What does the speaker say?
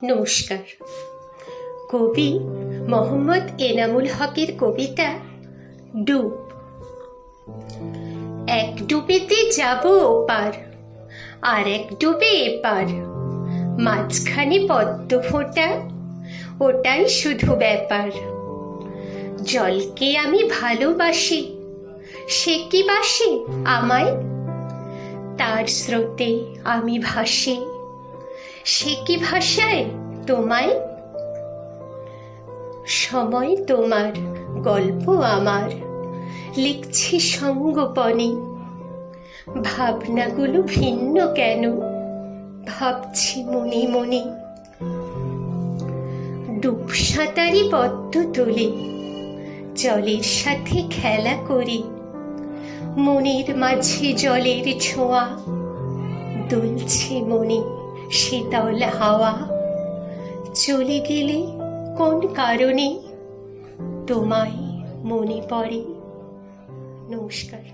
নমস্কার। কবি মোহাম্মদ এনামুল হকের কবিতা ডুব। এক ডুবেতে যাব ওপার, আর এক ডুবে এপার, মাঝখানে পদ্ম ফোঁটা, ওটাই শুধু ব্যাপার। জলকে আমি ভালোবাসি, সে কি বাসে আমায়? তার স্রোতে আমি ভাসি, সে কি ভাষায় তোমায়? সময় তোমার, গল্প আমার, লিখছি সঙ্গোপনে। ভাবনাগুলো ভিন্ন কেন, ভাবছি মনে মনে। ডুব সাঁতারি পদ্ম তুলে, জলের সাথে খেলা করি। মনের মাঝে জলের ছোঁয়া, দুলছে মনে শীতল হাওয়া। চলে গেলে কোন কারণে তোমায় মনে পড়ে? নমস্কার।